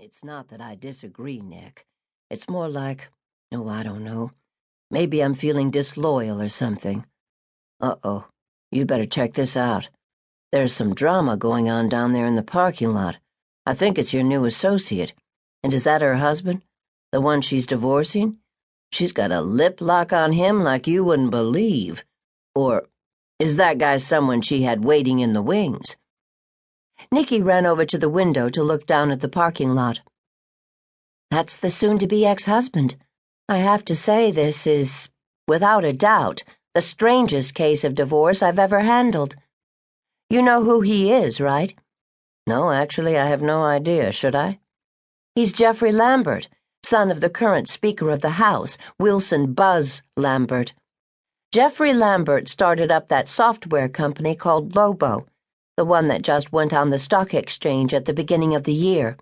It's not that I disagree, Nick. It's more like, oh, I don't know. Maybe I'm feeling disloyal or something. Uh-oh. You'd better check this out. There's some drama going on down there in the parking lot. I think it's your new associate. And is that her husband? The one she's divorcing? She's got a lip lock on him like you wouldn't believe. Or is that guy someone she had waiting in the wings? Nikki ran over to the window to look down at the parking lot. That's the soon-to-be ex-husband. I have to say this is, without a doubt, the strangest case of divorce I've ever handled. You know who he is, right? No, actually, I have no idea, should I? He's Jeffrey Lambert, son of the current Speaker of the House, Wilson Buzz Lambert. Jeffrey Lambert started up that software company called Lobo, the one that just went on the stock exchange at the beginning of the year.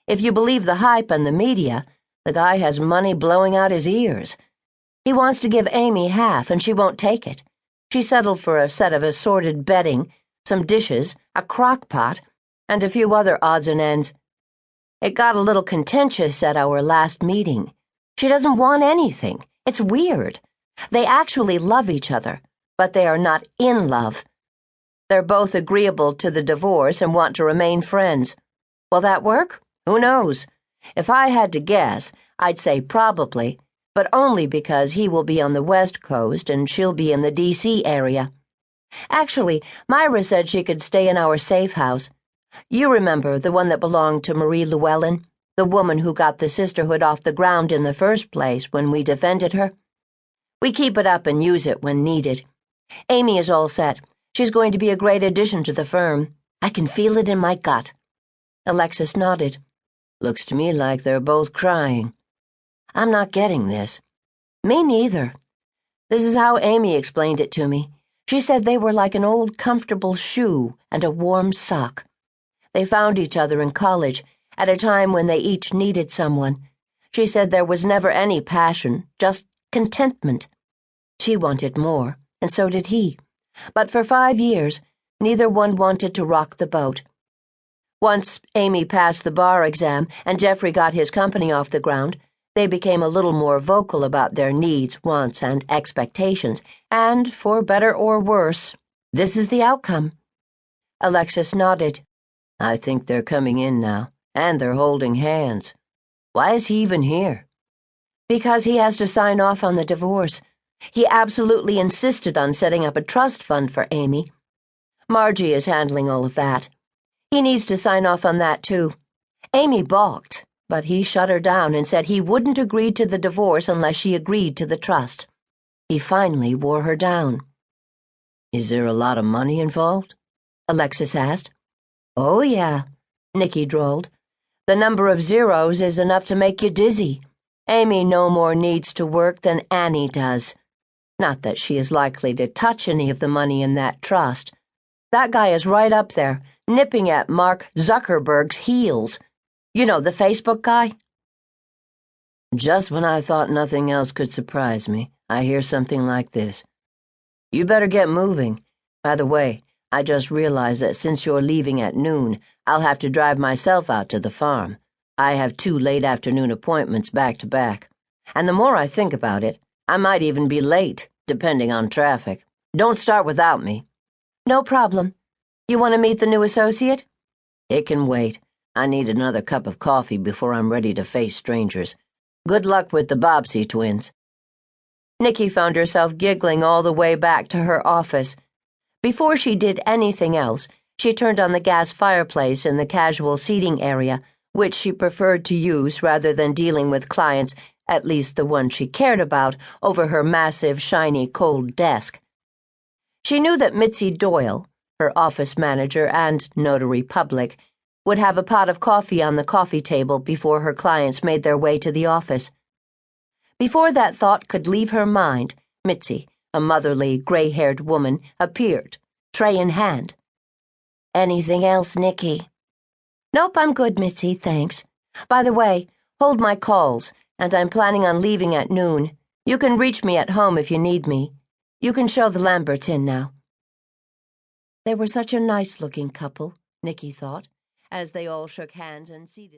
If you believe the hype and the media, the guy has money blowing out his ears. He wants to give Amy half, and she won't take it. She settled for a set of assorted bedding, some dishes, a crock pot, and a few other odds and ends. It got a little contentious at our last meeting. She doesn't want anything. It's weird. They actually love each other, but they are not in love. They're both agreeable to the divorce and want to remain friends. Will that work? Who knows? If I had to guess, I'd say probably, but only because he will be on the West Coast and she'll be in the D.C. area. Actually, Myra said she could stay in our safe house. You remember the one that belonged to Marie Llewellyn, the woman who got the Sisterhood off the ground in the first place when we defended her? We keep it up and use it when needed. Amy is all set. She's going to be a great addition to the firm. I can feel it in my gut. Alexis nodded. Looks to me like they're both crying. I'm not getting this. Me neither. This is how Amy explained it to me. She said they were like an old comfortable shoe and a warm sock. They found each other in college, at a time when they each needed someone. She said there was never any passion, just contentment. She wanted more, and so did he. But for 5 years, neither one wanted to rock the boat. Once Amy passed the bar exam and Jeffrey got his company off the ground, they became a little more vocal about their needs, wants, and expectations, and, for better or worse, this is the outcome. Alexis nodded. I think they're coming in now, and they're holding hands. Why is he even here? Because he has to sign off on the divorce. He absolutely insisted on setting up a trust fund for Amy. Margie is handling all of that. He needs to sign off on that, too. Amy balked, but he shut her down and said he wouldn't agree to the divorce unless she agreed to the trust. He finally wore her down. Is there a lot of money involved? Alexis asked. Oh, yeah, Nikki drawled. The number of zeros is enough to make you dizzy. Amy no more needs to work than Annie does. Not that she is likely to touch any of the money in that trust. That guy is right up there, nipping at Mark Zuckerberg's heels. You know, the Facebook guy? Just when I thought nothing else could surprise me, I hear something like this. You better get moving. By the way, I just realized that since you're leaving at noon, I'll have to drive myself out to the farm. I have 2 late afternoon appointments back to back. And the more I think about it, I might even be late, depending on traffic. Don't start without me. No problem. You want to meet the new associate? It can wait. I need another cup of coffee before I'm ready to face strangers. Good luck with the Bobbsey twins. Nikki found herself giggling all the way back to her office. Before she did anything else, she turned on the gas fireplace in the casual seating area, which she preferred to use rather than dealing with clients, at least the ones she cared about, over her massive, shiny, cold desk. She knew that Mitzi Doyle, her office manager and notary public, would have a pot of coffee on the coffee table before her clients made their way to the office. Before that thought could leave her mind, Mitzi, a motherly, gray-haired woman, appeared, tray in hand. Anything else, Nikki? Nope, I'm good, Mitzi, thanks. By the way, hold my calls, and I'm planning on leaving at noon. You can reach me at home if you need me. You can show the Lamberts in now. They were such a nice-looking couple, Nikki thought, as they all shook hands and seated